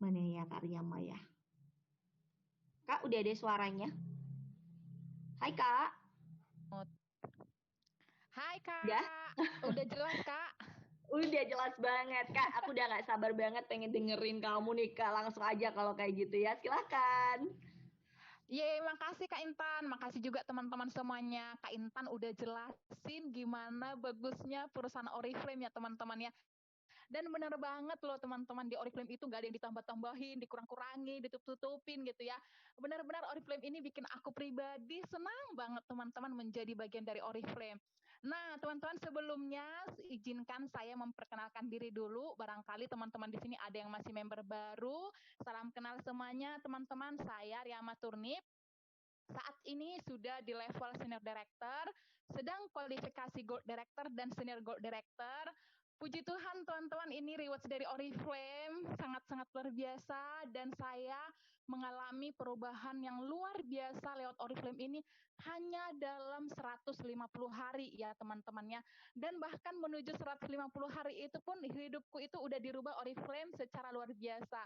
Mana ya Kak Riyama ya? Kak, udah ada suaranya. Hai Kak, Hai udah? Kak, udah jelas Kak? Udah jelas banget Kak. Aku udah gak sabar banget pengen dengerin kamu nih Kak. Langsung aja kalau kayak gitu ya. Silakan. Yeay, makasih Kak Intan, makasih juga teman-teman semuanya. Kak Intan udah jelasin gimana bagusnya perusahaan Oriflame ya teman-teman ya. Dan benar banget loh teman-teman, di Oriflame itu gak ada yang ditambah-tambahin, dikurang-kurangi, ditutup-tutupin gitu ya. Benar-benar Oriflame ini bikin aku pribadi senang banget teman-teman menjadi bagian dari Oriflame. Nah, teman-teman sebelumnya izinkan saya memperkenalkan diri dulu. Barangkali teman-teman di sini ada yang masih member baru. Salam kenal semuanya teman-teman. Saya Riama Turnip. Saat ini sudah di level senior director, sedang kualifikasi gold director dan senior gold director. Puji Tuhan teman-teman, ini rewards dari Oriflame sangat-sangat luar biasa dan saya mengalami perubahan yang luar biasa lewat Oriflame ini hanya dalam 150 hari ya teman-temannya. Dan bahkan menuju 150 hari itu pun hidupku itu udah dirubah Oriflame secara luar biasa.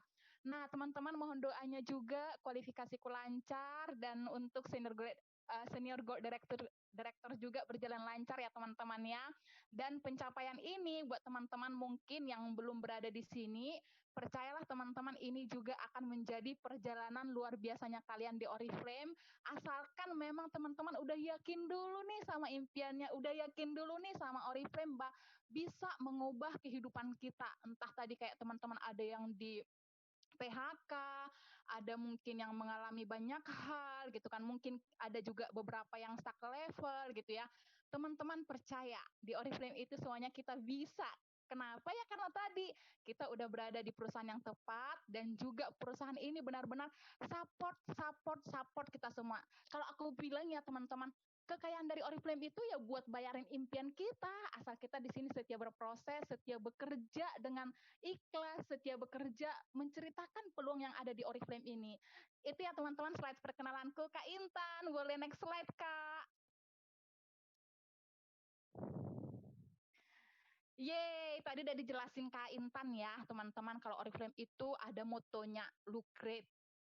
Nah, teman-teman mohon doanya juga kualifikasiku lancar dan untuk senior gold director juga berjalan lancar ya teman-teman ya. Dan pencapaian ini buat teman-teman mungkin yang belum berada di sini, percayalah teman-teman ini juga akan menjadi perjalanan luar biasanya kalian di Oriflame. Asalkan memang teman-teman udah yakin dulu nih sama impiannya, udah yakin dulu nih sama Oriflame, bisa mengubah kehidupan kita. Entah tadi kayak teman-teman ada yang di PHK, ada mungkin yang mengalami banyak hal gitu kan, mungkin ada juga beberapa yang stuck level gitu ya. Teman-teman percaya di Oriflame itu semuanya kita bisa. Kenapa ya? Karena tadi kita udah berada di perusahaan yang tepat dan juga perusahaan ini benar-benar support kita semua. Kalau aku bilang ya teman-teman, kekayaan dari Oriflame itu ya buat bayarin impian kita, asal kita di sini setia berproses, setia bekerja dengan ikhlas, setia bekerja, menceritakan peluang yang ada di Oriflame ini. Itu ya teman-teman slide perkenalanku. Kak Intan, boleh next slide Kak. Yeay, tadi udah dijelasin Kak Intan ya, teman-teman. Kalau Oriflame itu ada motonya, look great,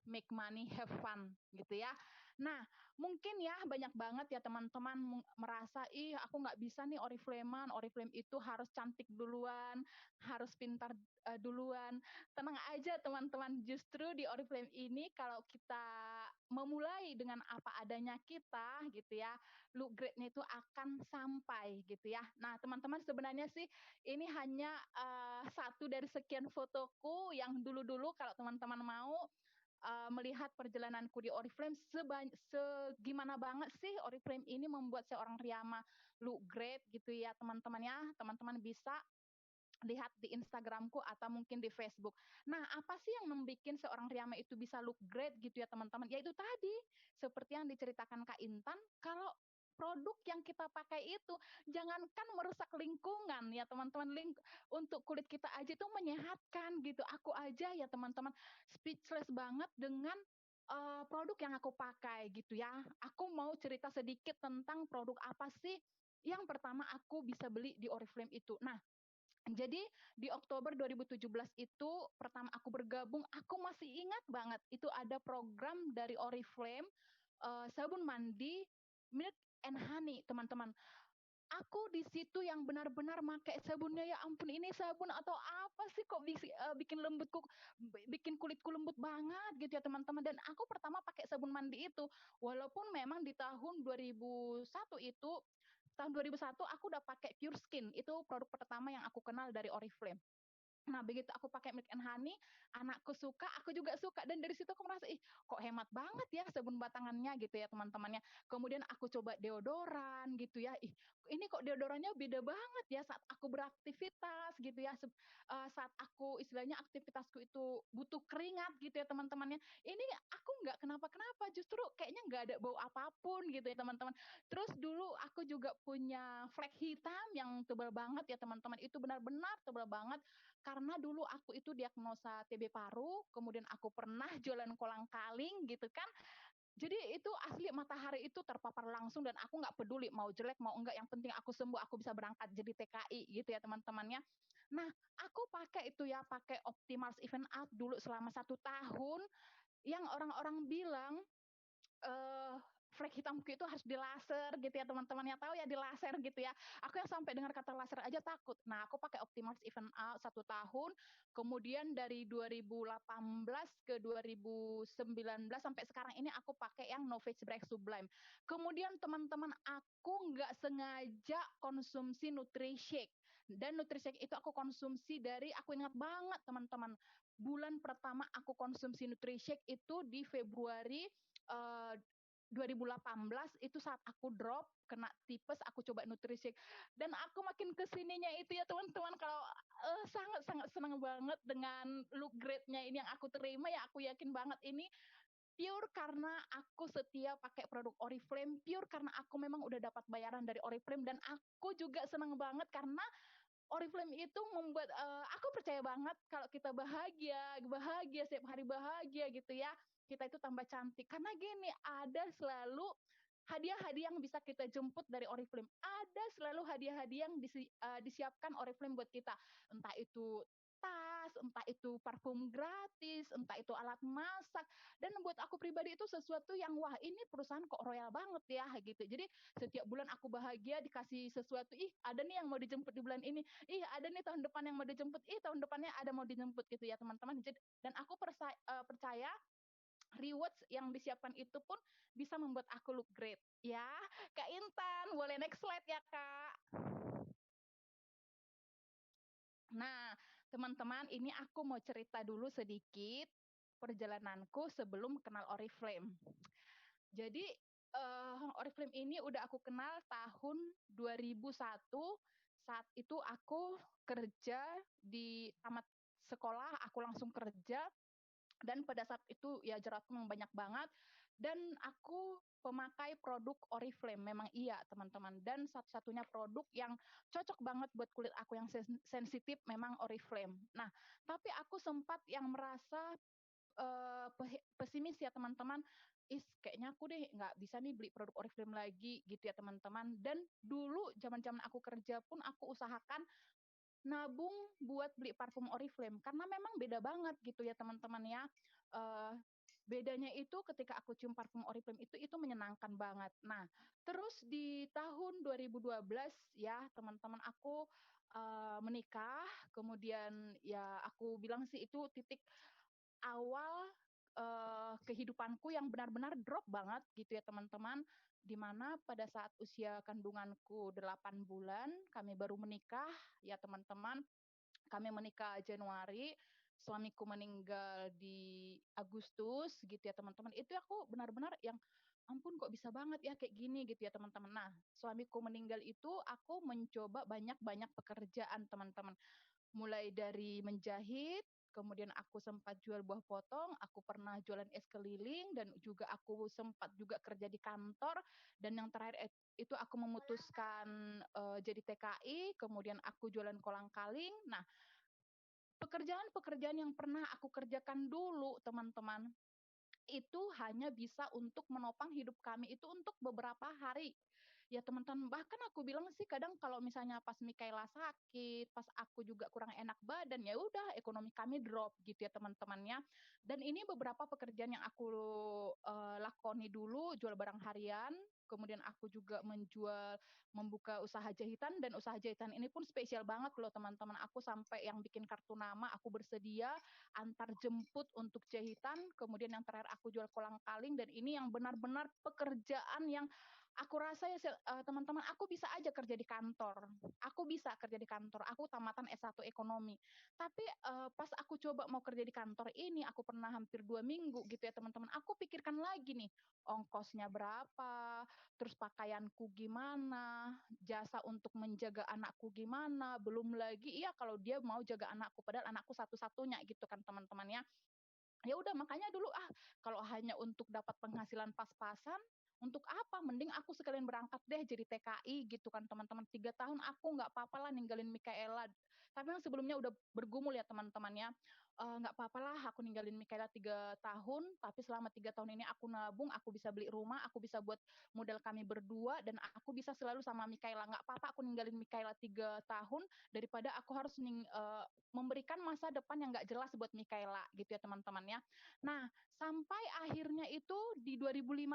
make money, have fun, gitu ya. Nah, mungkin ya banyak banget ya teman-teman merasa, ih aku nggak bisa nih Oriflamean, Oriflame itu harus cantik duluan, harus pintar duluan. Tenang aja teman-teman, justru di Oriflame ini kalau kita memulai dengan apa adanya kita, gitu ya, look great-nya itu akan sampai gitu ya. Nah, teman-teman sebenarnya sih ini hanya satu dari sekian fotoku yang dulu-dulu kalau teman-teman mau melihat perjalananku di Oriflame segimana banget sih Oriflame ini membuat seorang Riyama look great gitu ya teman-teman ya. Teman-teman bisa lihat di Instagramku atau mungkin di Facebook. Nah, apa sih yang membuat seorang Riyama itu bisa look great gitu ya teman-teman? Yaitu tadi, seperti yang diceritakan Kak Intan, kalau produk yang kita pakai itu jangankan merusak lingkungan ya teman-teman, untuk kulit kita aja itu menyehatkan gitu. Aku aja ya teman-teman speechless banget dengan produk yang aku pakai gitu ya. Aku mau cerita sedikit tentang produk apa sih yang pertama aku bisa beli di Oriflame itu. Nah, jadi di Oktober 2017 itu pertama aku bergabung, aku masih ingat banget itu ada program dari Oriflame, sabun mandi Milk and Honey, teman-teman. Aku di situ yang benar-benar pakai sabunnya, ya ampun ini sabun atau apa sih kok bikin bikin kulitku lembut banget gitu ya teman-teman. Dan aku pertama pakai sabun mandi itu, walaupun memang di tahun 2001 itu, tahun 2001 aku udah pakai Pure Skin, itu produk pertama yang aku kenal dari Oriflame. Nah, begitu aku pakai Milk and Honey, anakku suka, aku juga suka. Dan dari situ aku merasa, ih kok hemat banget ya sabun batangannya gitu ya teman-temannya. Kemudian aku coba deodoran gitu ya. Ih, ini kok deodorannya beda banget ya saat aku beraktivitas gitu ya. Saat aku istilahnya aktivitasku itu butuh keringat gitu ya teman-temannya. Ini aku nggak kenapa-kenapa, justru kayaknya nggak ada bau apapun gitu ya teman-teman. Terus dulu aku juga punya flek hitam yang tebal banget ya teman-teman. Itu benar-benar tebal banget karena dulu aku itu diagnosa TB paru, kemudian aku pernah jualan kolang kaling gitu kan. Jadi itu asli matahari itu terpapar langsung dan aku nggak peduli mau jelek mau enggak, yang penting aku sembuh, aku bisa berangkat jadi TKI gitu ya teman-temannya. Nah, aku pakai itu ya, pakai Optimals Event Out dulu selama 1 tahun, yang orang-orang bilang eh flek hitamku itu harus dilaser gitu ya teman-teman, yang tahu ya dilaser gitu ya. Aku yang sampai dengar kata laser aja takut. Nah, aku pakai Optimals Event Out 1 tahun, kemudian dari 2018 ke 2019 sampai sekarang ini aku pakai yang No Face Break Sublime. Kemudian teman-teman, aku nggak sengaja konsumsi Nutri-Shake. Dan Nutri-Shake itu aku konsumsi dari, aku ingat banget teman-teman, bulan pertama aku konsumsi Nutri-Shake itu di Februari eh, 2018, itu saat aku drop kena tipes, aku coba nutrisi dan aku makin kesininya itu ya teman-teman, kalau sangat sangat senang banget dengan look grade-nya ini yang aku terima, ya aku yakin banget ini pure karena aku setia pakai produk Oriflame, pure karena aku memang udah dapat bayaran dari Oriflame, dan aku juga senang banget karena Oriflame itu membuat aku percaya banget kalau kita bahagia, bahagia setiap hari bahagia gitu ya. Kita itu tambah cantik. Karena gini, ada selalu hadiah-hadiah yang bisa kita jemput dari Oriflame. Ada selalu hadiah-hadiah yang disiapkan Oriflame buat kita. Entah itu tas, entah itu parfum gratis, entah itu alat masak. Dan buat aku pribadi itu sesuatu yang wah, ini perusahaan kok royal banget ya gitu. Jadi setiap bulan aku bahagia dikasih sesuatu, ih ada nih yang mau dijemput di bulan ini, ih ada nih tahun depan yang mau dijemput, ih tahun depannya ada mau dijemput gitu ya teman-teman. Dan aku percaya rewards yang disiapkan itu pun bisa membuat aku look great ya. Kak Intan, boleh next slide ya Kak. Nah, teman-teman, ini aku mau cerita dulu sedikit perjalananku sebelum kenal Oriflame. Jadi Oriflame ini udah aku kenal tahun 2001. Saat itu aku kerja di tamat sekolah, aku langsung kerja, dan pada saat itu ya jeratku memang banyak banget, dan aku pemakai produk Oriflame, memang iya teman-teman, dan satu-satunya produk yang cocok banget buat kulit aku yang sensitif memang Oriflame. Nah, tapi aku sempat yang merasa pesimis ya teman-teman, kayaknya aku deh nggak bisa nih beli produk Oriflame lagi gitu ya teman-teman. Dan dulu zaman-zaman aku kerja pun aku usahakan nabung buat beli parfum Oriflame karena memang beda banget gitu ya teman-teman ya. Uh, Bedanya itu ketika aku cium parfum Oriflame itu menyenangkan banget. Nah, terus di tahun 2012 ya teman-teman, aku menikah, kemudian ya aku bilang sih itu titik awal kehidupanku yang benar-benar drop banget gitu ya teman-teman, di mana pada saat usia kandunganku 8 bulan kami baru menikah ya teman-teman. Kami menikah Januari, suamiku meninggal di Agustus gitu ya teman-teman. Itu aku benar-benar yang ampun kok bisa banget ya kayak gini gitu ya teman-teman. Nah, suamiku meninggal itu aku mencoba banyak-banyak pekerjaan teman-teman, mulai dari menjahit, kemudian aku sempat jual buah potong, aku pernah jualan es keliling, dan juga aku sempat juga kerja di kantor, dan yang terakhir itu aku memutuskan jadi TKI, kemudian aku jualan kolang-kaling. Nah, pekerjaan-pekerjaan yang pernah aku kerjakan dulu, teman-teman, itu hanya bisa untuk menopang hidup kami itu untuk beberapa hari. Ya teman-teman, bahkan aku bilang sih kadang kalau misalnya pas Mikaela sakit, pas aku juga kurang enak badan, ya udah ekonomi kami drop gitu ya teman-temannya. Dan ini beberapa pekerjaan yang aku lakoni dulu, jual barang harian, kemudian aku juga membuka usaha jahitan, dan usaha jahitan ini pun spesial banget loh teman-teman. Aku sampai yang bikin kartu nama, aku bersedia antar jemput untuk jahitan, kemudian yang terakhir aku jual kolang-kaling, dan ini yang benar-benar pekerjaan yang aku rasa ya teman-teman, aku bisa aja kerja di kantor. Aku bisa kerja di kantor. Aku tamatan S1 ekonomi. Tapi pas aku coba mau kerja di kantor ini, aku pernah hampir 2 minggu gitu ya teman-teman. Aku pikirkan lagi nih, ongkosnya berapa, terus pakaianku gimana, jasa untuk menjaga anakku gimana, belum lagi iya kalau dia mau jaga anakku, padahal anakku satu-satunya gitu kan teman-teman ya. Ya udah makanya dulu kalau hanya untuk dapat penghasilan pas-pasan, untuk apa, mending aku sekalian berangkat deh jadi TKI gitu kan teman-teman. 3 tahun aku nggak apa-apa lah ninggalin Mikaela, tapi yang sebelumnya udah bergumul ya teman-teman ya. nggak apa-apa lah aku ninggalin Mikaela 3 tahun, tapi selama 3 tahun ini aku nabung, aku bisa beli rumah, aku bisa buat modal kami berdua, dan aku bisa selalu sama Mikaela. Nggak apa-apa aku ninggalin Mikaela 3 tahun daripada aku harus memberikan masa depan yang nggak jelas buat Mikaela gitu ya teman-teman ya. Nah, sampai akhirnya itu di 2015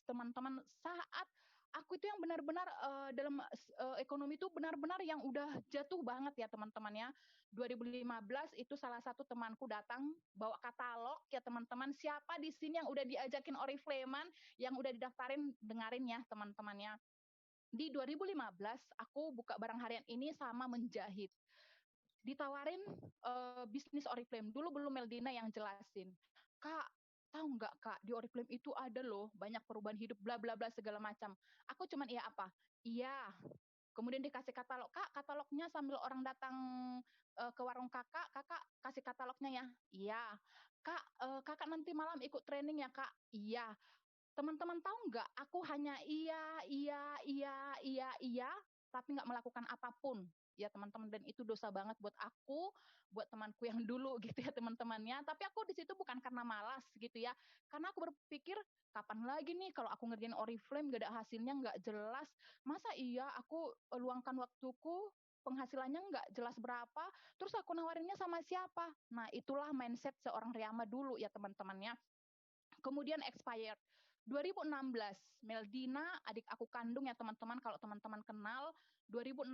teman-teman, saat aku itu yang benar-benar dalam ekonomi itu benar-benar yang udah jatuh banget ya teman-teman ya. 2015 itu salah satu temanku datang bawa katalog ya teman-teman. Siapa di sini yang udah diajakin Oriflame, yang udah didaftarin, dengarin ya teman-teman ya. Di 2015 aku buka barang harian ini sama menjahit. Ditawarin bisnis Oriflame. Dulu belum Meldina yang jelasin. Kak, tahu nggak Kak, di Oriflame itu ada loh banyak perubahan hidup bla bla bla segala macam. Aku cuman iya apa? Iya. Kemudian dikasih katalog, Kak, katalognya sambil orang datang ke warung Kakak, Kakak kasih katalognya ya. Iya. Kak, Kakak nanti malam ikut training ya, Kak. Iya. Teman-teman tahu nggak, aku hanya iya, iya, iya, iya, iya, tapi nggak melakukan apapun. Ya teman-teman, dan itu dosa banget buat aku, buat temanku yang dulu gitu ya teman-temannya. Tapi aku di situ bukan karena malas gitu ya, karena aku berpikir kapan lagi nih kalau aku ngerjain Oriflame gak ada hasilnya, nggak jelas. Masa iya aku luangkan waktuku, penghasilannya nggak jelas berapa, terus aku nawarinnya sama siapa? Nah itulah mindset seorang Riama dulu ya teman-temannya. Kemudian expired 2016, Meldina adik aku kandung ya teman-teman, kalau teman-teman kenal, 2016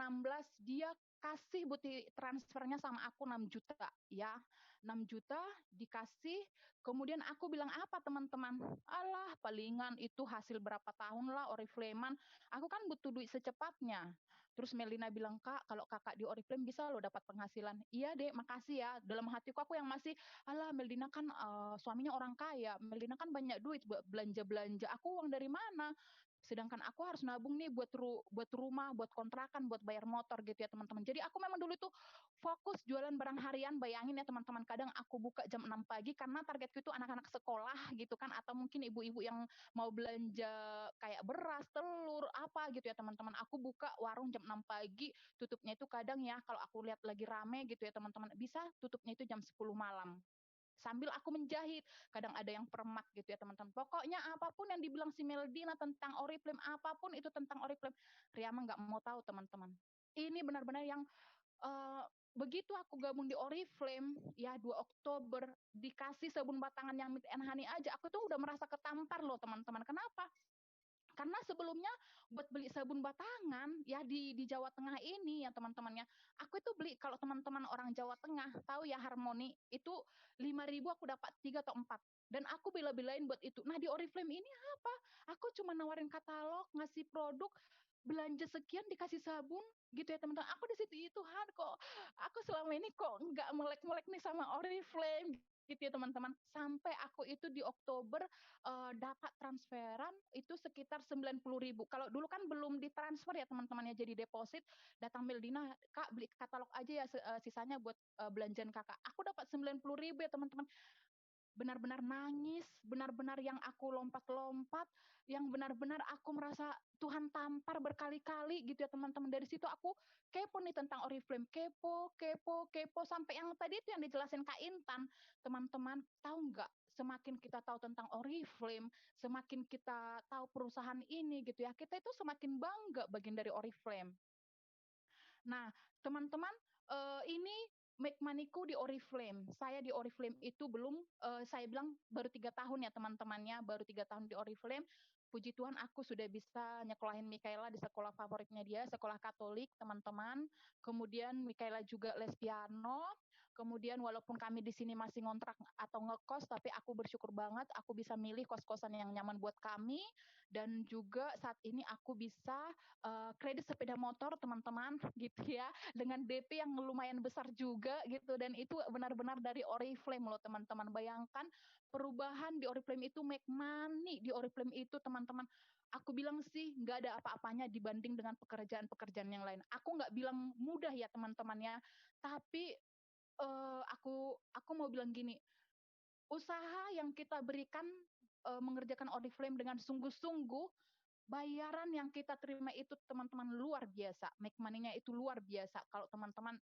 dia kasih bukti transfernya sama aku 6 juta ya. 6 juta dikasih, kemudian aku bilang apa teman-teman? Alah, palingan itu hasil berapa tahun lah Oriflame. Aku kan butuh duit secepatnya. Terus Melina bilang, Kak, kalau kakak di Oriflame bisa lo dapat penghasilan. Iya deh, makasih ya. Dalam hatiku aku yang masih, alah Meldina kan suaminya orang kaya, Meldina kan banyak duit buat belanja-belanja, aku uang dari mana? Sedangkan aku harus nabung nih buat rumah, buat kontrakan, buat bayar motor gitu ya teman-teman. Jadi aku memang dulu tuh fokus jualan barang harian, bayangin ya teman-teman, kadang aku buka jam 6 pagi karena targetku itu anak-anak sekolah gitu kan, atau mungkin ibu-ibu yang mau belanja kayak beras, telur, apa gitu ya teman-teman. Aku buka warung jam 6 pagi, tutupnya itu kadang ya kalau aku lihat lagi rame gitu ya teman-teman, bisa tutupnya itu jam 10 malam sambil aku menjahit. Kadang ada yang permak gitu ya teman-teman. Pokoknya apapun yang dibilang si Meldina tentang Oriflame, apapun itu tentang Oriflame, Riama nggak mau tahu teman-teman. Ini benar-benar yang uh, begitu aku gabung di Oriflame ya 2 Oktober dikasih sabun batangan yang Meet and Honey aja, aku tuh udah merasa ketampar loh teman-teman. Kenapa? Karena sebelumnya buat beli sabun batangan ya di Jawa Tengah ini ya teman-temannya, aku itu beli, kalau teman-teman orang Jawa Tengah tahu ya Harmoni itu 5.000 aku dapat 3 atau 4, dan aku bela-belain buat itu. Nah di Oriflame ini apa? Aku cuma nawarin katalog, ngasih produk, belanja sekian dikasih sabun gitu ya teman-teman. Aku di situ, Tuhan kok aku selama ini kok nggak melek-melek nih sama Oriflame gitu ya teman-teman. Sampai aku itu di Oktober dapat transferan itu sekitar 90.000. Kalau dulu kan belum ditransfer ya teman-teman ya, jadi deposit, datang Meldina, Kak beli katalog aja ya sisanya buat belanjaan kakak. Aku dapat 90.000 ya teman-teman, benar-benar nangis, benar-benar yang aku lompat-lompat, yang benar-benar aku merasa Tuhan tampar berkali-kali gitu ya teman-teman. Dari situ aku kepo nih tentang Oriflame, kepo, kepo, kepo, sampai yang tadi itu yang dijelasin Kak Intan. Teman-teman tahu nggak, semakin kita tahu tentang Oriflame, semakin kita tahu perusahaan ini gitu ya, kita itu semakin bangga bagian dari Oriflame. Nah, teman-teman, ini make money-ku di Oriflame. Saya di Oriflame itu belum, saya bilang baru 3 tahun ya teman-temannya, baru 3 tahun di Oriflame. Puji Tuhan aku sudah bisa nyekolahin Mikaela di sekolah favoritnya dia, sekolah Katolik teman-teman. Kemudian Mikaela juga les piano. Kemudian walaupun kami di sini masih ngontrak atau ngekos, tapi aku bersyukur banget aku bisa milih kos-kosan yang nyaman buat kami. Dan juga saat ini aku bisa kredit sepeda motor teman-teman gitu ya, dengan DP yang lumayan besar juga gitu, dan itu benar-benar dari Oriflame loh teman-teman. Bayangkan perubahan di Oriflame itu, make money di Oriflame itu teman-teman. Aku bilang sih nggak ada apa-apanya dibanding dengan pekerjaan-pekerjaan yang lain. Aku nggak bilang mudah ya teman-teman ya, tapi aku mau bilang gini, usaha yang kita berikan mengerjakan Oriflame dengan sungguh-sungguh, bayaran yang kita terima itu teman-teman luar biasa, make money-nya itu luar biasa. Kalau teman-teman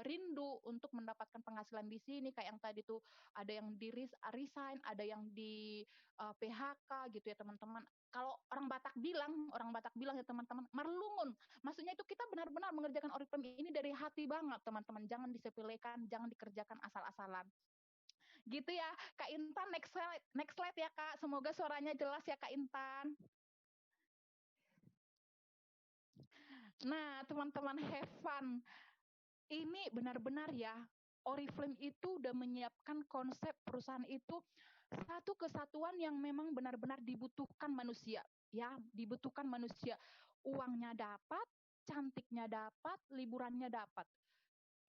rindu untuk mendapatkan penghasilan di sini. Kayak yang tadi tuh ada yang di resign, ada yang di PHK gitu ya teman-teman. Kalau orang Batak bilang ya teman-teman, merlungun. Maksudnya itu kita benar-benar mengerjakan Oriflame ini dari hati banget teman-teman. Jangan disepelekan, jangan dikerjakan asal-asalan. Gitu ya, Kak Intan, next slide ya Kak. Semoga suaranya jelas ya Kak Intan. Nah, teman-teman have fun. Ini benar-benar ya, Oriflame itu udah menyiapkan konsep perusahaan itu satu kesatuan yang memang benar-benar dibutuhkan manusia. Ya, dibutuhkan manusia. Uangnya dapat, cantiknya dapat, liburannya dapat.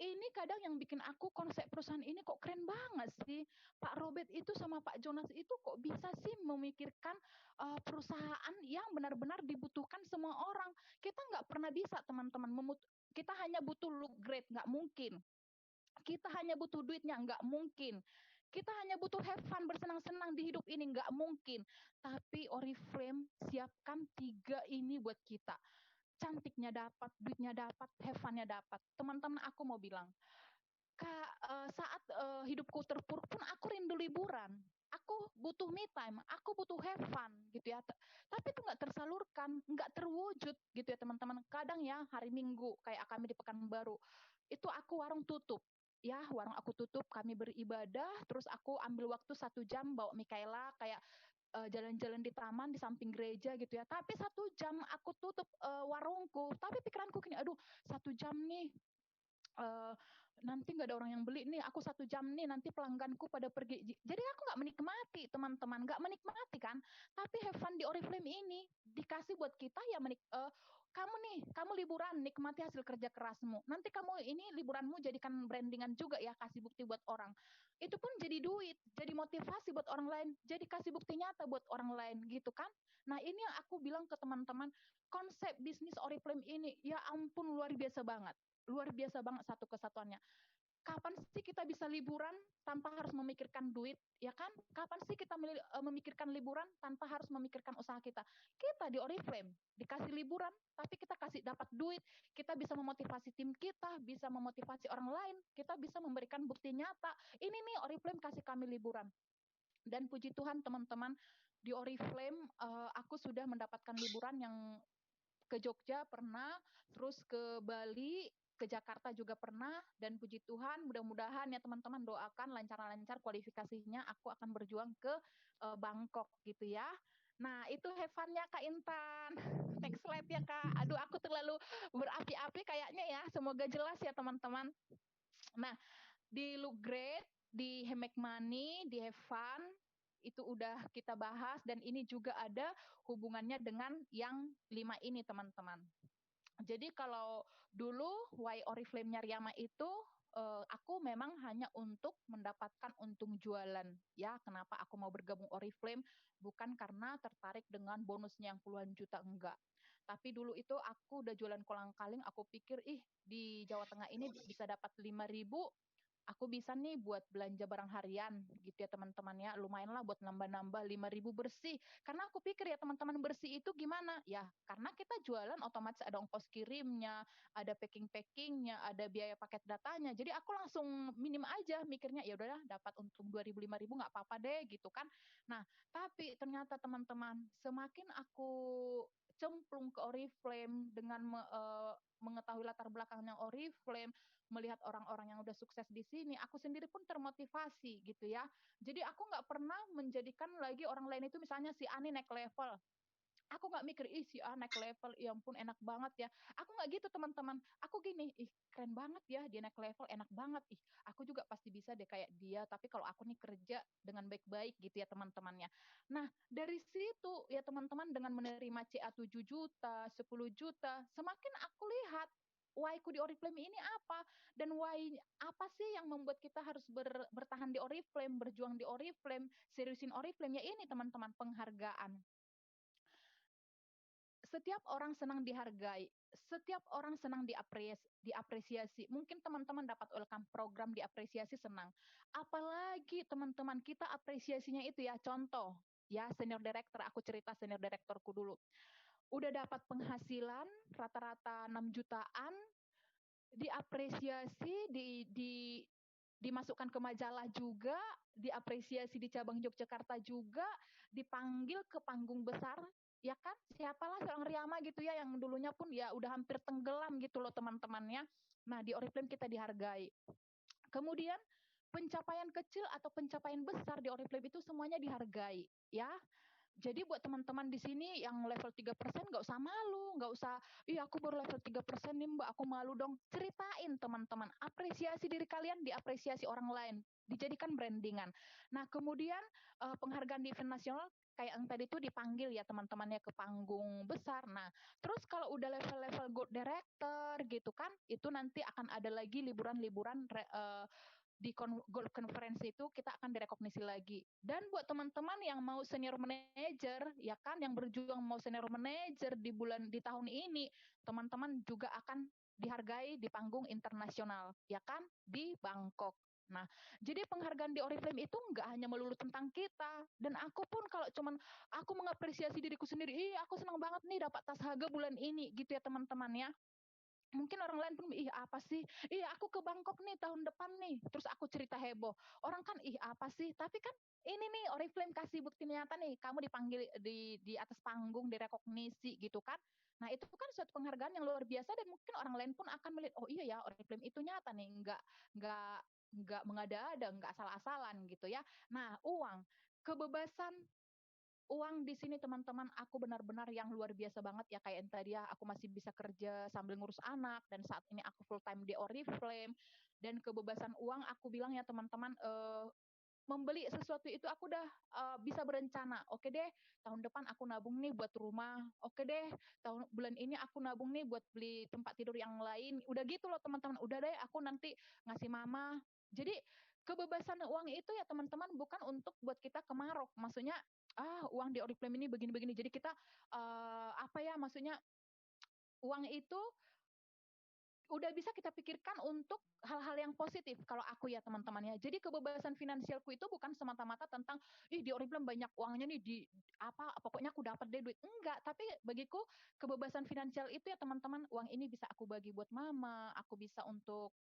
Ini kadang yang bikin aku konsep perusahaan ini kok keren banget sih. Pak Robert itu sama Pak Jonas itu kok bisa sih memikirkan perusahaan yang benar-benar dibutuhkan semua orang. Kita nggak pernah bisa teman-teman. Kita hanya butuh look great, nggak mungkin. Kita hanya butuh duitnya, nggak mungkin. Kita hanya butuh have fun, bersenang-senang di hidup ini, nggak mungkin. Tapi Oriflame siapkan 3 ini buat kita. Cantiknya dapat, duitnya dapat, have fun-nya dapat. Teman-teman aku mau bilang, Kak, saat hidupku terpuruk pun aku rindu liburan. Aku butuh me time, aku butuh have fun gitu ya. Tapi itu nggak tersalurkan, nggak terwujud gitu ya teman-teman. Kadang ya hari Minggu kayak kami di Pekanbaru, itu aku warung tutup. Ya, warung aku tutup, kami beribadah, terus aku ambil waktu 1 jam bawa Mikaela kayak jalan-jalan di taman di samping gereja gitu ya. Tapi 1 jam aku tutup warungku. Tapi pikiranku gini, aduh 1 jam nih uh, nanti nggak ada orang yang beli nih, aku 1 jam nih, nanti pelangganku pada pergi. Jadi aku nggak menikmati teman-teman, nggak menikmati kan. Tapi have fun di Oriflame ini dikasih buat kita ya kamu nih, kamu liburan, nikmati hasil kerja kerasmu. Nanti kamu ini liburanmu jadikan brandingan juga ya, kasih bukti buat orang. Itu pun jadi duit, jadi motivasi buat orang lain, jadi kasih bukti nyata buat orang lain gitu kan. Nah ini yang aku bilang ke teman-teman, konsep bisnis Oriflame ini, ya ampun luar biasa banget. Luar biasa banget satu kesatuannya. Kapan sih kita bisa liburan tanpa harus memikirkan duit, ya kan? Kapan sih kita memikirkan liburan tanpa harus memikirkan usaha kita? Kita di Oriflame dikasih liburan, tapi kita kasih dapat duit, kita bisa memotivasi tim kita, bisa memotivasi orang lain, kita bisa memberikan bukti nyata. Ini nih Oriflame kasih kami liburan. Dan puji Tuhan teman-teman, di Oriflame aku sudah mendapatkan liburan yang ke Jogja pernah, terus ke Bali, ke Jakarta juga pernah, dan puji Tuhan mudah-mudahan ya teman-teman doakan lancar-lancar kualifikasinya, aku akan berjuang ke Bangkok gitu ya. Nah itu have fun-nya Kak Intan. Next slide ya Kak. Aduh aku terlalu berapi-api kayaknya ya, semoga jelas ya teman-teman. Nah di Look Great, di Make Money, di Have Fun, itu udah kita bahas dan ini juga ada hubungannya dengan yang 5 ini teman-teman. Jadi kalau dulu Why Oriflame-nya Riyama itu aku memang hanya untuk mendapatkan untung jualan. Ya, kenapa aku mau bergabung Oriflame? Bukan karena tertarik dengan bonusnya yang puluhan juta, enggak. Tapi dulu itu aku udah jualan kolang-kaling, aku pikir, di Jawa Tengah ini bisa dapat 5.000, aku bisa nih buat belanja barang harian gitu ya teman-teman ya, lumayan lah buat nambah-nambah 5.000 bersih. Karena aku pikir ya teman-teman, bersih itu gimana ya, karena kita jualan otomatis ada ongkos kirimnya, ada packing-packingnya, ada biaya paket datanya, jadi aku langsung minim aja mikirnya, ya udahlah dapat untung 2.000 5.000 nggak apa-apa deh gitu kan. Nah tapi ternyata teman-teman, semakin aku cemplung ke Oriflame dengan mengetahui latar belakangnya Oriflame, melihat orang-orang yang udah sukses di sini, aku sendiri pun termotivasi gitu ya. Jadi aku nggak pernah menjadikan lagi orang lain itu, misalnya si Ani naik level, aku nggak mikir, si A naik level, ya ampun enak banget ya. Aku nggak gitu teman-teman. Aku gini, keren banget ya dia naik level, enak banget. Aku juga pasti bisa deh kayak dia. Tapi kalau aku nih kerja dengan baik-baik gitu ya teman-temannya. Nah dari situ ya teman-teman, dengan menerima CA 7 juta, 10 juta, semakin aku lihat why-ku di Oriflame ini apa, dan why apa sih yang membuat kita harus bertahan di Oriflame, berjuang di Oriflame, seriusin Oriflame, ya ini teman-teman, penghargaan. Setiap orang senang dihargai, setiap orang senang diapresiasi. Mungkin teman-teman dapat welcome program diapresiasi, senang. Apalagi teman-teman kita apresiasinya itu ya, contoh ya senior director, aku cerita senior directorku dulu. Udah dapat penghasilan rata-rata 6 jutaan, diapresiasi, dimasukkan ke majalah juga, diapresiasi di cabang Yogyakarta juga, dipanggil ke panggung besar, ya kan? Siapalah seorang Riyama gitu ya, yang dulunya pun ya udah hampir tenggelam gitu loh teman-temannya. Nah, di Oriflame kita dihargai. Kemudian pencapaian kecil atau pencapaian besar di Oriflame itu semuanya dihargai, ya. Jadi buat teman-teman di sini yang level 3% nggak usah malu, nggak usah, ih aku baru level 3% nih mbak, aku malu dong. Ceritain teman-teman, apresiasi diri kalian, diapresiasi orang lain, dijadikan brandingan. Nah kemudian penghargaan di event nasional, kayak yang tadi itu dipanggil ya teman-temannya ke panggung besar. Nah, terus kalau udah level-level gold director gitu kan, itu nanti akan ada lagi liburan-liburan di Gold Conference itu kita akan direkognisi lagi. Dan buat teman-teman yang mau senior manager, ya kan, yang berjuang mau senior manager di tahun ini, teman-teman juga akan dihargai di panggung internasional, ya kan, di Bangkok. Nah, jadi penghargaan di Oriflame itu nggak hanya melulu tentang kita. Dan aku pun kalau cuman aku mengapresiasi diriku sendiri, ih aku senang banget nih dapat tas harga bulan ini, gitu ya teman-teman ya. Mungkin orang lain pun, ih apa sih, ih aku ke Bangkok nih tahun depan nih, terus aku cerita heboh, orang kan ih apa sih, tapi kan ini nih Oriflame kasih bukti nyata nih, kamu dipanggil di atas panggung, direkognisi gitu kan. Nah itu kan suatu penghargaan yang luar biasa, dan mungkin orang lain pun akan melihat, oh iya ya Oriflame itu nyata nih, nggak nggak mengada-ada, nggak asal-asalan gitu ya. Nah uang, kebebasan uang di sini teman-teman, aku benar-benar yang luar biasa banget ya, kayak yang tadi ya, aku masih bisa kerja sambil ngurus anak, dan saat ini aku full time di Oriflame. Dan kebebasan uang aku bilang ya teman-teman, membeli sesuatu itu aku udah bisa berencana. Oke deh, tahun depan aku nabung nih buat rumah. Oke deh, bulan ini aku nabung nih buat beli tempat tidur yang lain. Udah gitu loh teman-teman. Udah deh, aku nanti ngasih mama. Jadi kebebasan uang itu ya teman-teman bukan untuk buat kita kemarok. Maksudnya uang di Oriflame ini begini-begini. Jadi kita apa ya, maksudnya uang itu udah bisa kita pikirkan untuk hal-hal yang positif kalau aku ya teman-teman ya. Jadi kebebasan finansialku itu bukan semata-mata tentang ih di Oriflame banyak uangnya nih, di apa pokoknya aku dapat deh duit. Enggak, tapi bagiku kebebasan finansial itu ya teman-teman, uang ini bisa aku bagi buat mama, aku bisa untuk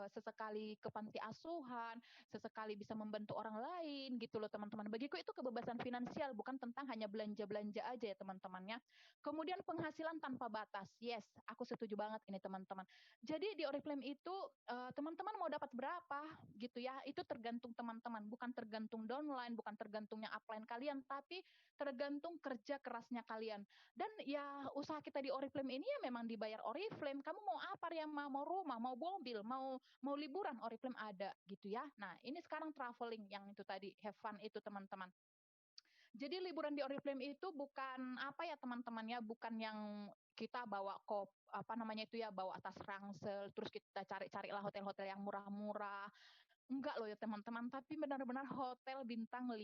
sesekali ke panti asuhan, sesekali bisa membantu orang lain gitu loh teman-teman. Bagiku itu kebebasan finansial, bukan tentang hanya belanja-belanja aja ya teman-temannya. Kemudian penghasilan tanpa batas. Yes, aku setuju banget ini teman-teman. Jadi di Oriflame itu teman-teman mau dapat berapa gitu ya, itu tergantung teman-teman, bukan tergantung downline, bukan tergantungnya upline kalian, tapi tergantung kerja kerasnya kalian. Dan ya usaha kita di Oriflame ini ya memang dibayar Oriflame. Kamu mau apa ya, mau rumah, mau mobil, mau liburan, Oriflame ada gitu ya. Nah ini sekarang traveling yang itu tadi, have fun itu teman-teman. Jadi liburan di Oriflame itu bukan apa ya teman-teman ya, bukan yang kita bawa kop apa namanya itu ya, bawa tas ransel terus kita cari-carilah hotel-hotel yang murah-murah. Enggak loh ya teman-teman, tapi benar-benar hotel bintang 5.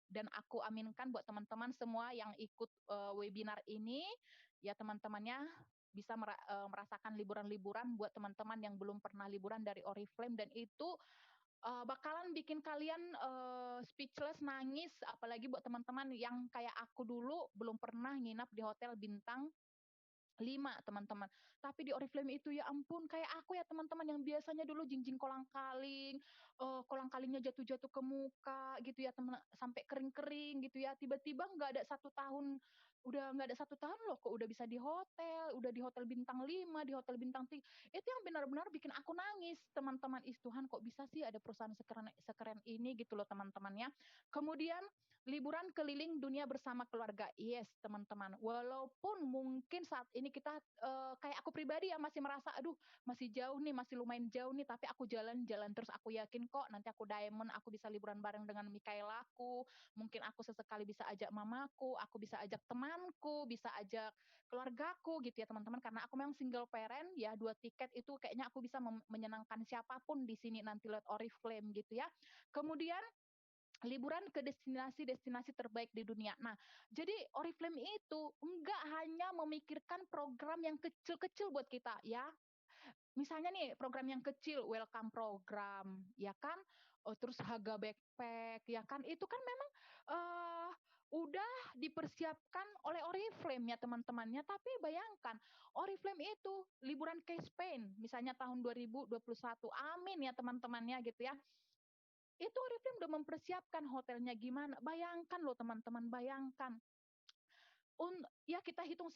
Dan aku aminkan buat teman-teman semua yang ikut webinar ini, ya teman-temannya bisa merasakan liburan-liburan buat teman-teman yang belum pernah liburan dari Oriflame, dan itu bakalan bikin kalian speechless, nangis, apalagi buat teman-teman yang kayak aku dulu belum pernah nginap di hotel bintang 5 teman-teman. Tapi di Oriflame itu ya ampun, kayak aku ya teman-teman yang biasanya dulu jinjing kolang-kaling, kolang-kalingnya jatuh-jatuh ke muka gitu ya teman, sampai kering-kering gitu ya. Tiba-tiba nggak ada 1 tahun, udah nggak ada 1 tahun loh kok udah bisa di hotel, udah di hotel bintang 5, di hotel bintang 3. Itu yang benar-benar bikin aku nangis teman-teman. Is Tuhan, kok bisa sih ada perusahaan sekeren, sekeren ini gitu loh teman-teman ya. Kemudian liburan keliling dunia bersama keluarga. Yes, teman-teman. Walaupun mungkin saat ini kita kayak aku pribadi ya masih merasa aduh, masih jauh nih, masih lumayan jauh nih, tapi aku jalan-jalan terus, aku yakin kok nanti aku diamond, aku bisa liburan bareng dengan Mikaelaku. Mungkin aku sesekali bisa ajak mamaku, aku bisa ajak temanku, bisa ajak keluargaku gitu ya, teman-teman. Karena aku memang single parent ya, 2 tiket itu kayaknya aku bisa menyenangkan siapapun di sini nanti lihat Oriflame gitu ya. Kemudian liburan ke destinasi-destinasi terbaik di dunia. Nah, jadi Oriflame itu enggak hanya memikirkan program yang kecil-kecil buat kita ya. Misalnya nih program yang kecil, welcome program, ya kan? Oh, terus Haga Backpack, ya kan? Itu kan memang uh, udah dipersiapkan oleh Oriflame ya teman-temannya. Tapi bayangkan, Oriflame itu liburan ke Spain, misalnya tahun 2021, amin ya teman-temannya gitu ya. Itu Oriflame udah mempersiapkan hotelnya gimana. Bayangkan loh teman-teman, bayangkan. Ya kita hitung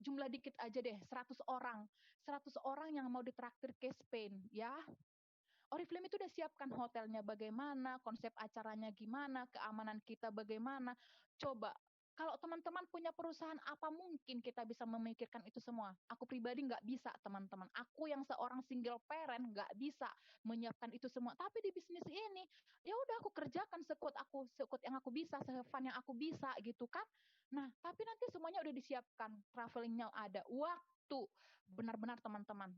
jumlah dikit aja deh, 100 orang. 100 orang yang mau ditraktir ke Spain ya. Oriflame itu udah siapkan hotelnya bagaimana, konsep acaranya gimana, keamanan kita bagaimana. Coba, kalau teman-teman punya perusahaan, apa mungkin kita bisa memikirkan itu semua? Aku pribadi nggak bisa, teman-teman. Aku yang seorang single parent nggak bisa menyiapkan itu semua. Tapi di bisnis ini, ya udah aku kerjakan sekuat yang aku bisa, sefun yang aku bisa gitu kan. Nah, tapi nanti semuanya udah disiapkan, travelingnya ada, waktu benar-benar teman-teman.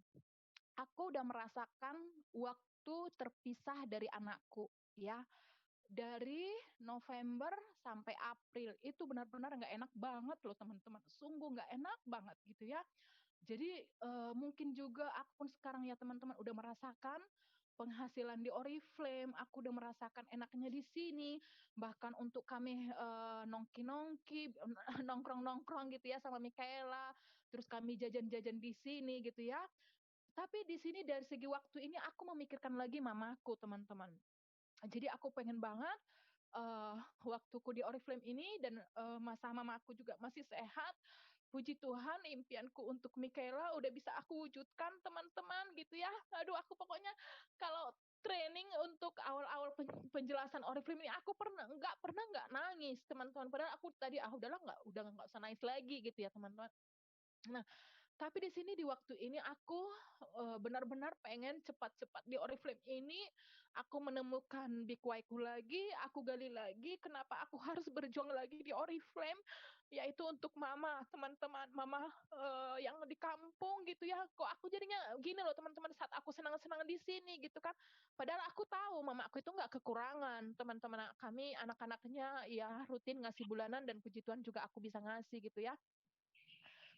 Aku udah merasakan waktu terpisah dari anakku ya, dari November sampai April itu benar-benar nggak enak banget loh teman-teman, sungguh nggak enak banget gitu ya. Jadi mungkin juga aku pun sekarang ya teman-teman udah merasakan penghasilan di Oriflame, aku udah merasakan enaknya di sini, bahkan untuk kami nongki-nongki, nongkrong-nongkrong gitu ya sama Mikaela, terus kami jajan-jajan di sini gitu ya. Tapi di sini dari segi waktu ini aku memikirkan lagi mamaku, teman-teman. Jadi aku pengen banget waktuku di Oriflame ini dan masa mamaku juga masih sehat. Puji Tuhan, impianku untuk Mikaela udah bisa aku wujudkan, teman-teman, gitu ya. Aduh, aku pokoknya kalau training untuk awal-awal penjelasan Oriflame ini aku pernah nggak nangis, teman-teman. Padahal aku tadi udahlah nggak usah nangis lagi gitu ya, teman-teman. Nah, tapi di sini di waktu ini aku benar-benar pengen cepat-cepat di Oriflame ini aku menemukan Big Why-ku lagi, aku gali lagi kenapa aku harus berjuang lagi di Oriflame, yaitu untuk mama, teman-teman, mama yang di kampung gitu ya. Kok aku jadinya gini loh teman-teman, saat aku senang-senang di sini gitu kan. Padahal aku tahu mama aku itu nggak kekurangan, teman-teman kami anak-anaknya ya rutin ngasih bulanan dan puji Tuhan juga aku bisa ngasih gitu ya.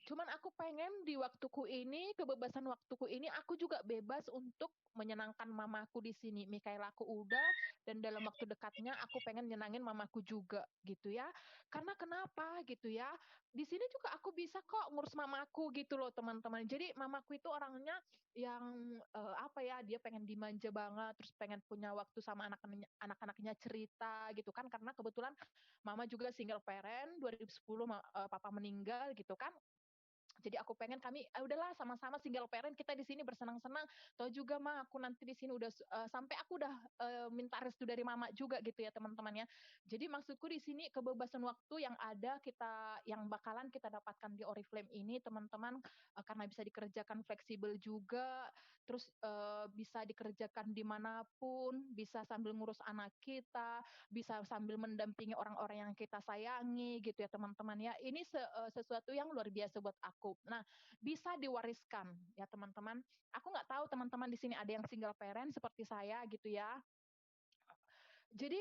Cuman aku pengen di waktuku ini, kebebasan waktuku ini, aku juga bebas untuk menyenangkan mamaku di sini. Mikaela aku udah, dan dalam waktu dekatnya aku pengen nyenangin mamaku juga, gitu ya. Karena kenapa gitu ya? Di sini juga aku bisa kok ngurus mamaku gitu loh, teman-teman. Jadi mamaku itu orangnya yang apa ya? Dia pengen dimanja banget, terus pengen punya waktu sama anak-anaknya cerita gitu kan. Karena kebetulan mama juga single parent, 2010 papa meninggal gitu kan. Jadi aku pengen kami udahlah sama-sama single parent kita di sini bersenang-senang. Tahu juga mah aku nanti di sini udah sampai aku udah minta restu dari mama juga gitu ya teman-teman ya. Jadi maksudku di sini kebebasan waktu yang ada kita yang bakalan kita dapatkan di Oriflame ini teman-teman karena bisa dikerjakan fleksibel juga, terus bisa dikerjakan dimanapun, bisa sambil ngurus anak kita, bisa sambil mendampingi orang-orang yang kita sayangi gitu ya teman-teman ya. Ini sesuatu yang luar biasa buat aku. Nah, bisa diwariskan ya teman-teman. Aku nggak tahu teman-teman di sini ada yang single parent seperti saya gitu ya. Jadi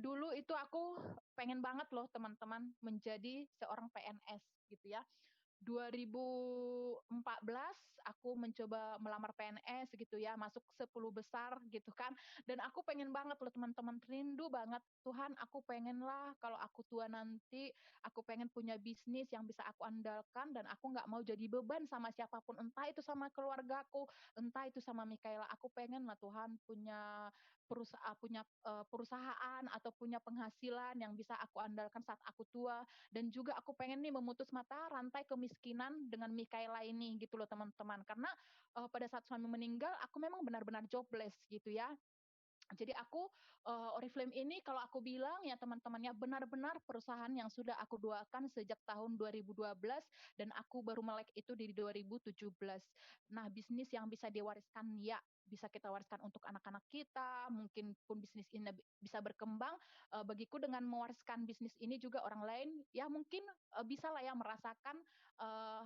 dulu itu aku pengen banget loh teman-teman menjadi seorang PNS gitu ya. 2014 aku mencoba melamar PNS gitu ya, masuk 10 besar gitu kan. Dan aku pengen banget loh teman-teman, rindu banget. Tuhan, aku pengen lah kalau aku tua nanti, aku pengen punya bisnis yang bisa aku andalkan dan aku nggak mau jadi beban sama siapapun, entah itu sama keluargaku, entah itu sama Mikaela. Aku pengen lah Tuhan punya perusahaan atau punya penghasilan yang bisa aku andalkan saat aku tua, dan juga aku pengen nih memutus mata rantai kemiskinan dengan Mikaela ini gitu loh teman-teman, karena pada saat suami meninggal aku memang benar-benar jobless gitu ya. Jadi aku Oriflame ini kalau aku bilang ya teman-temannya benar-benar perusahaan yang sudah aku doakan sejak tahun 2012 dan aku baru melek itu di 2017. Nah, bisnis yang bisa diwariskan ya bisa kita wariskan untuk anak-anak kita, mungkin pun bisnis ini bisa berkembang. Bagiku dengan mewariskan bisnis ini juga orang lain ya mungkin bisa lah ya merasakan uh,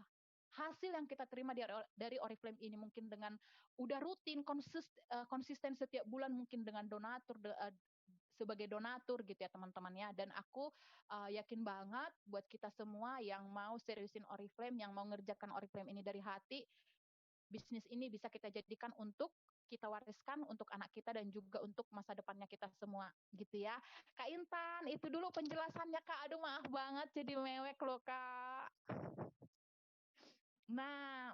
hasil yang kita terima dari Oriflame ini mungkin dengan udah rutin konsisten setiap bulan mungkin dengan sebagai donatur gitu ya teman-teman ya. Dan aku yakin banget buat kita semua yang mau seriusin Oriflame, yang mau ngerjakan Oriflame ini dari hati, bisnis ini bisa kita jadikan untuk kita wariskan untuk anak kita dan juga untuk masa depannya kita semua gitu ya. Kak Intan, itu dulu penjelasannya Kak. Aduh maaf banget jadi mewek loh Kak. Nah,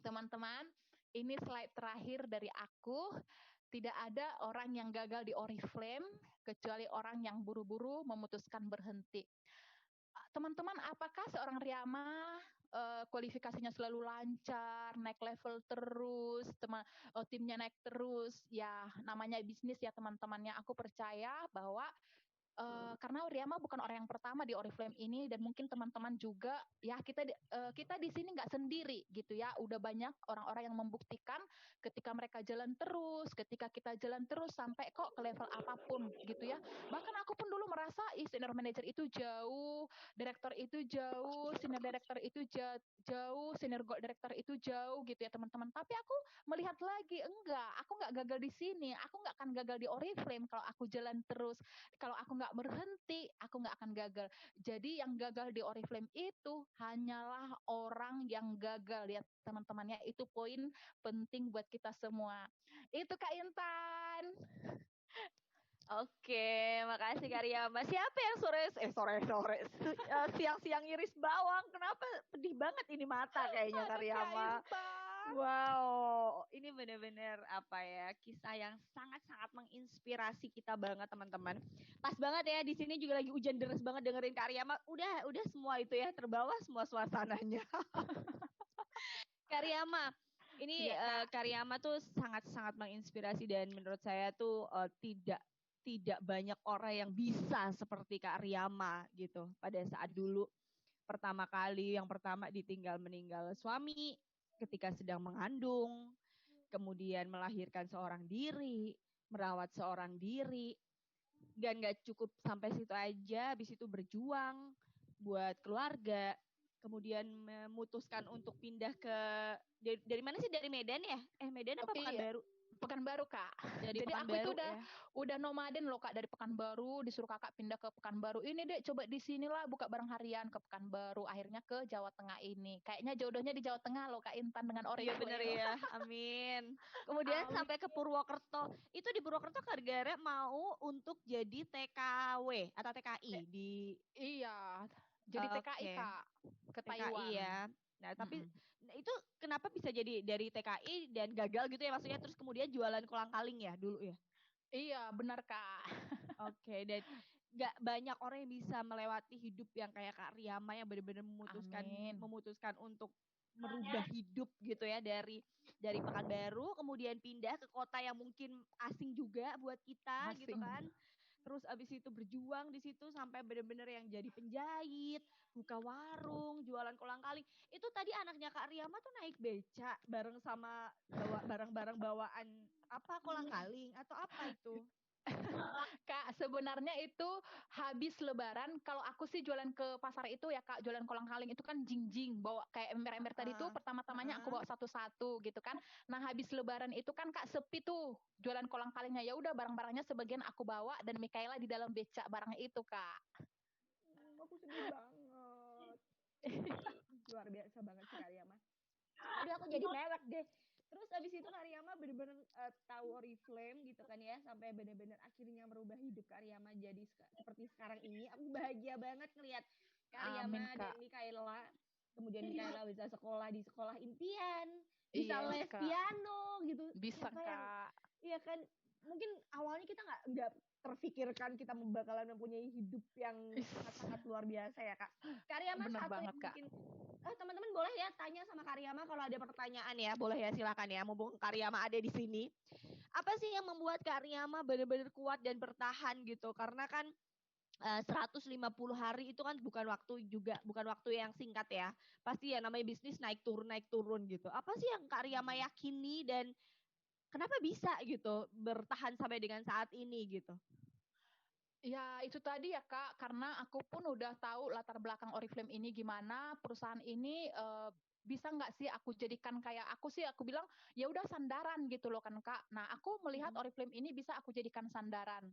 teman-teman, ini slide terakhir dari aku. Tidak ada orang yang gagal di Oriflame kecuali orang yang buru-buru memutuskan berhenti. Teman-teman, apakah seorang Riyama kualifikasinya selalu lancar, naik level terus, timnya naik terus? Ya, namanya bisnis ya teman-temannya. Aku percaya bahwa karena Riyama bukan orang yang pertama di Oriflame ini dan mungkin teman-teman juga ya kita di sini nggak sendiri gitu ya, udah banyak orang-orang yang membuktikan ketika mereka jalan terus, ketika kita jalan terus sampai kok ke level apapun gitu ya. Bahkan aku pun dulu merasa senior manager itu jauh, direktur itu jauh, senior director itu jauh, senior gold director itu jauh gitu ya teman-teman. Tapi aku melihat lagi enggak, aku nggak gagal di sini, aku nggak akan gagal di Oriflame kalau aku jalan terus. Kalau aku nggak berhenti, aku nggak akan gagal. Jadi yang gagal di Oriflame itu hanyalah orang yang gagal. Lihat teman-temannya, itu poin penting buat kita semua. Itu Kak Intan. Oke, makasih Kak Riyama. Siapa yang sore siang-siang iris bawang? Kenapa pedih banget ini mata kayaknya Kak Aduh Kak Riyama? Intan. Wow, ini bener-bener apa ya, kisah yang sangat-sangat menginspirasi kita banget teman-teman. Pas banget ya, di sini juga lagi hujan deras banget dengerin Kak Riyama. Udah semua itu ya, terbawa semua suasananya. Kak Riyama, ini Iya Kak. Kak Riyama tuh sangat-sangat menginspirasi dan menurut saya tuh tidak banyak orang yang bisa seperti Kak Riyama gitu pada saat dulu pertama kali yang pertama ditinggal meninggal suami ketika sedang mengandung, kemudian melahirkan seorang diri, merawat seorang diri, dan gak cukup sampai situ aja, habis itu berjuang buat keluarga, kemudian memutuskan untuk pindah ke dari mana sih, dari Medan ya? Medan apa Iya, Pekanbaru? Pekanbaru Kak. Dari Jadi aku itu Pekanbaru ya. udah nomaden loh Kak, dari Pekanbaru disuruh Kakak pindah ke Pekanbaru. Ini deh coba di sinilah buka bareng harian ke Pekanbaru. Akhirnya ke Jawa Tengah ini. Kayaknya jodohnya di Jawa Tengah loh Kak Intan dengan Iya bener Oriflame. ya, amin. Kemudian Amin. sampai ke Purwokerto. Itu di Purwokerto gara-gara mau untuk jadi TKW atau TKI di Iya, jadi TKI oke, Kak, ke TKI Taiwan. ya. Nah, tapi Mm-mm. itu kenapa bisa jadi dari TKI dan gagal gitu ya maksudnya, terus kemudian jualan kolang-kaling ya dulu ya? Iya, benar Kak. Oke, dan gak banyak orang yang bisa melewati hidup yang kayak Kak Riyama yang benar-benar memutuskan Amin. memutuskan untuk merubah hidup gitu ya, dari Pekanbaru kemudian pindah ke kota yang mungkin asing juga buat kita gitu Asing. kan. Terus abis itu berjuang di situ sampai benar-benar yang jadi penjahit, buka warung, jualan kolang-kaling. Itu tadi anaknya Kak Riyama tuh naik beca bareng sama bawa barang-barang bawaan apa, kolang-kaling atau apa itu? Kak, sebenarnya itu habis Lebaran. Kalau aku sih jualan ke pasar itu ya Kak, jualan kolang-kaling itu kan jing-jing, bawa kayak ember-ember tadi tuh Heeh, pertama-tamanya aku heeh. bawa satu-satu gitu kan. Nah habis Lebaran itu kan Kak sepi tuh jualan kolang-kalingnya. Ya udah barang-barangnya sebagian aku bawa dan Mikaela di dalam becak barangnya itu Kak. Aku sedih banget. Luar biasa banget sih Karyama. Aduh, aku jadi mewek deh. Terus abis itu Karyama bener-bener tahu Oriflame gitu kan ya, sampai bener-bener akhirnya merubah hidup Karyama jadi seperti sekarang ini. Aku bahagia banget ngelihat Amin Karyama dan Kak. Mikaela. Kemudian Mikaela bisa sekolah di sekolah impian, bisa Yes les Kak. piano gitu. Bisa Siapa yang, Kak. iya kan, mungkin awalnya kita nggak terfikirkan kita bakalan mempunyai hidup yang sangat-sangat luar biasa ya Kak. Karyama Bener satu yang banget Kak. mungkin teman-teman boleh ya tanya sama Karyama kalau ada pertanyaan ya, boleh ya, silakan ya, mumpung Karyama ada di sini. Apa sih yang membuat Karyama benar-benar kuat dan bertahan gitu? Karena kan 150 hari itu kan bukan waktu yang singkat ya. Pasti ya namanya bisnis naik turun gitu. Apa sih yang Karyama yakini dan kenapa bisa gitu bertahan sampai dengan saat ini gitu? Ya, itu tadi ya Kak, karena aku pun udah tahu latar belakang Oriflame ini gimana, perusahaan ini bisa nggak sih aku jadikan kayak aku sih, aku bilang ya udah sandaran gitu loh kan Kak. Nah, aku melihat Oriflame ini bisa aku jadikan sandaran.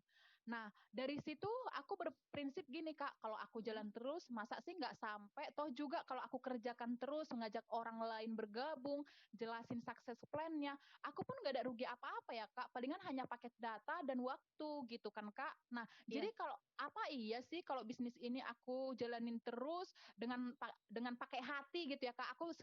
Nah, dari situ aku berprinsip gini Kak, kalau aku Hmm. jalan terus, masa sih nggak sampai? Toh juga kalau aku kerjakan terus, mengajak orang lain bergabung, jelasin success plan-nya, aku pun nggak ada rugi apa-apa ya Kak. Palingan hanya paket data dan waktu gitu kan Kak. Nah, Iya, jadi kalau apa iya sih kalau bisnis ini aku jalanin terus dengan pakai hati gitu ya Kak. Aku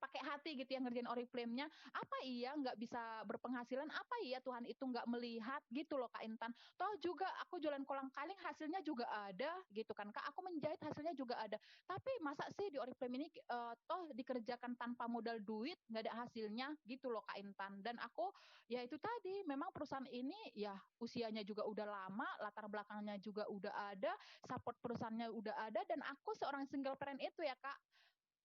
pakai hati gitu ya ngerjain Oriflame-nya. Apa iya nggak bisa berpenghasilan? Apa iya Tuhan itu nggak melihat gitu loh Kak Intan? Toh juga aku jualan kolang-kaling hasilnya juga ada gitu kan Kak. Aku menjahit hasilnya juga ada. Tapi masa sih di Oriflame ini toh dikerjakan tanpa modal duit, nggak ada hasilnya gitu loh Kak Intan. Dan aku ya itu tadi memang perusahaan ini ya usianya juga udah lama, latar belakangnya juga udah ada, support perusahaannya udah ada dan aku seorang single parent itu ya Kak,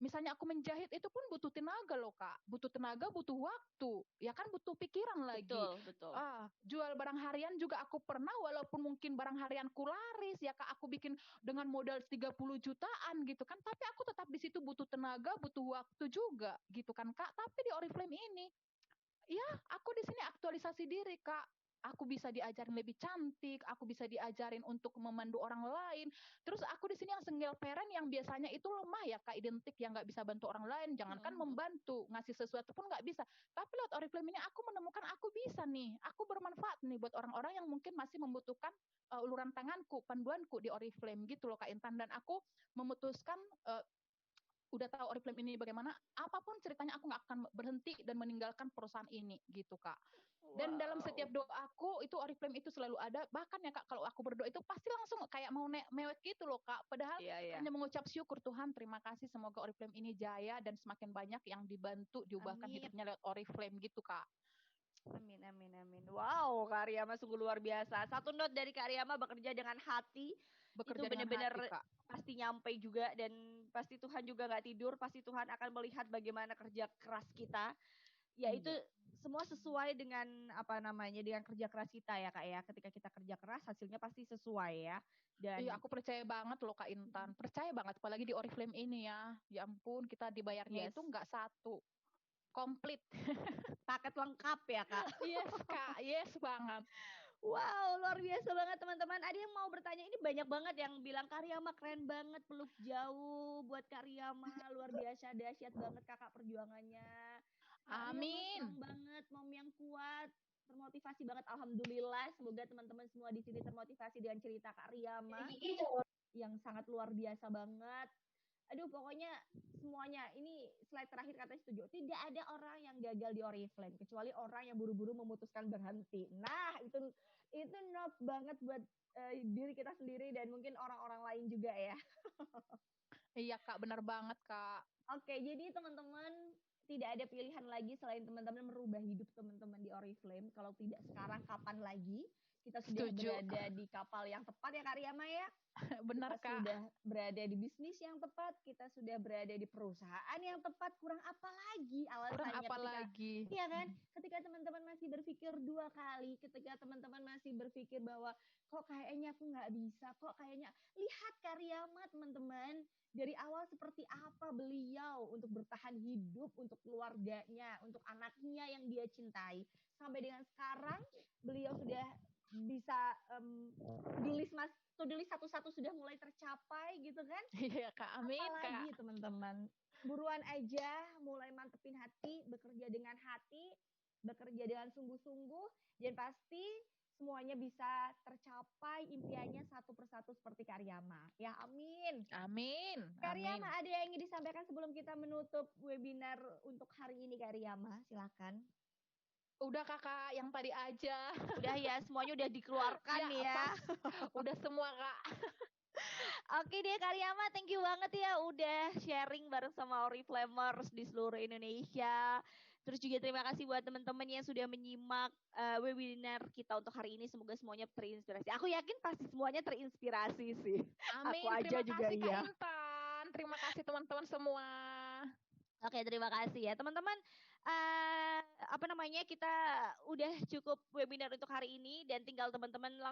misalnya aku menjahit itu pun butuh tenaga loh Kak, butuh tenaga, butuh waktu, ya kan butuh pikiran lagi. betul, betul. Jual barang harian juga aku pernah, walaupun mungkin barang harianku laris ya Kak, aku bikin dengan modal 30 jutaan gitu kan, tapi aku tetap di situ butuh tenaga, butuh waktu juga gitu kan Kak. Tapi di Oriflame ini ya aku di sini aktualisasi diri Kak, aku bisa diajarin lebih cantik, aku bisa diajarin untuk memandu orang lain. Terus aku di sini yang single parent yang biasanya itu lemah ya Kak, identik yang nggak bisa bantu orang lain, jangankan Mhm. membantu, ngasih sesuatu pun nggak bisa. Tapi lewat Oriflame ini aku menemukan aku bisa nih, aku bermanfaat nih buat orang-orang yang mungkin masih membutuhkan uluran tanganku, panduanku di Oriflame gitu loh Kak Intan. Dan aku memutuskan udah tahu Oriflame ini bagaimana, apapun ceritanya aku nggak akan berhenti dan meninggalkan perusahaan ini gitu Kak. Dan dalam Wow. setiap doaku itu Oriflame itu selalu ada. Bahkan ya Kak, kalau aku berdoa itu pasti langsung kayak mau mewek gitu loh Kak. Padahal Iya, iya. hanya mengucap syukur, Tuhan terima kasih, semoga Oriflame ini jaya dan semakin banyak yang dibantu diubahkan Amin. hidupnya lewat Oriflame gitu Kak. Amin, amin, amin. Wow, Kak Riyama sungguh luar biasa. Satu note dari Kak Riyama, bekerja dengan hati, itu Bekerja dengan benar-benar hati Kak. pasti nyampe juga, dan pasti Tuhan juga nggak tidur, pasti Tuhan akan melihat bagaimana kerja keras kita. Ya itu Iya. semua sesuai dengan apa namanya, dengan kerja keras kita ya Kak ya. Ketika kita kerja keras, hasilnya pasti sesuai ya. Dan Iya, aku percaya banget loh Kak Intan. Percaya banget, apalagi di Oriflame ini ya. Ya ampun, kita dibayarnya yes, itu nggak satu, komplit. paket lengkap ya Kak. Yes Kak, yes banget. Wow, luar biasa banget teman-teman. Ada yang mau bertanya, ini banyak banget yang bilang Karyama keren banget, peluk jauh buat Karyama, luar biasa, dahsyat banget kakak perjuangannya. Karyama strong Amin. banget, mom yang kuat, termotivasi banget. Alhamdulillah, semoga teman-teman semua di sini termotivasi dengan cerita Karyama yang sangat luar biasa banget. Aduh, pokoknya semuanya ini slide terakhir katanya setuju. Tidak ada orang yang gagal di Oriflame kecuali orang yang buru-buru memutuskan berhenti. Nah, itu not banget buat diri kita sendiri dan mungkin orang-orang lain juga ya. Iya Kak, benar banget Kak. Oke, jadi teman-teman tidak ada pilihan lagi selain teman-teman merubah hidup teman-teman di Oriflame. Kalau tidak sekarang, kapan lagi? Kita sudah Setuju. berada di kapal yang tepat ya Karyama ya. Benar Kita Kak. sudah berada di bisnis yang tepat, kita sudah berada di perusahaan yang tepat. Kurang apa lagi Kurang alasannya apa ketika, lagi? iya kan? Ketika teman-teman masih berpikir dua kali, ketika teman-teman masih berpikir bahwa kok kayaknya aku nggak bisa, kok kayaknya, lihat Karyama teman-teman. Dari awal seperti apa beliau untuk bertahan hidup, untuk keluarganya, untuk anaknya yang dia cintai. Sampai dengan sekarang, beliau sudah bisa to-do list satu-satu sudah mulai tercapai gitu kan. Iya Kak, amin Kak. Apalagi teman-teman, buruan aja mulai mantepin hati, bekerja dengan hati, bekerja dengan sungguh-sungguh, dan pasti semuanya bisa tercapai impiannya satu persatu seperti Karyama. Ya amin. Amin, amin. Karyama, ada yang ingin disampaikan sebelum kita menutup webinar untuk hari ini Karyama? Silakan. Udah Kakak, yang tadi aja. Udah ya, semuanya udah dikeluarkan Ya, ya. pas. Udah semua Kak. Oke deh Karyama, thank you banget ya udah sharing bareng sama Oriflamers di seluruh Indonesia. Terus juga terima kasih buat teman-teman yang sudah menyimak webinar kita untuk hari ini. Semoga semuanya terinspirasi. Aku yakin pasti semuanya terinspirasi sih. Aku Amin, aja terima juga kasih Kak iya. Intan. Terima kasih teman-teman semua. Oke, terima kasih ya teman-teman. Apa namanya, kita udah cukup webinar untuk hari ini dan tinggal teman-teman langsung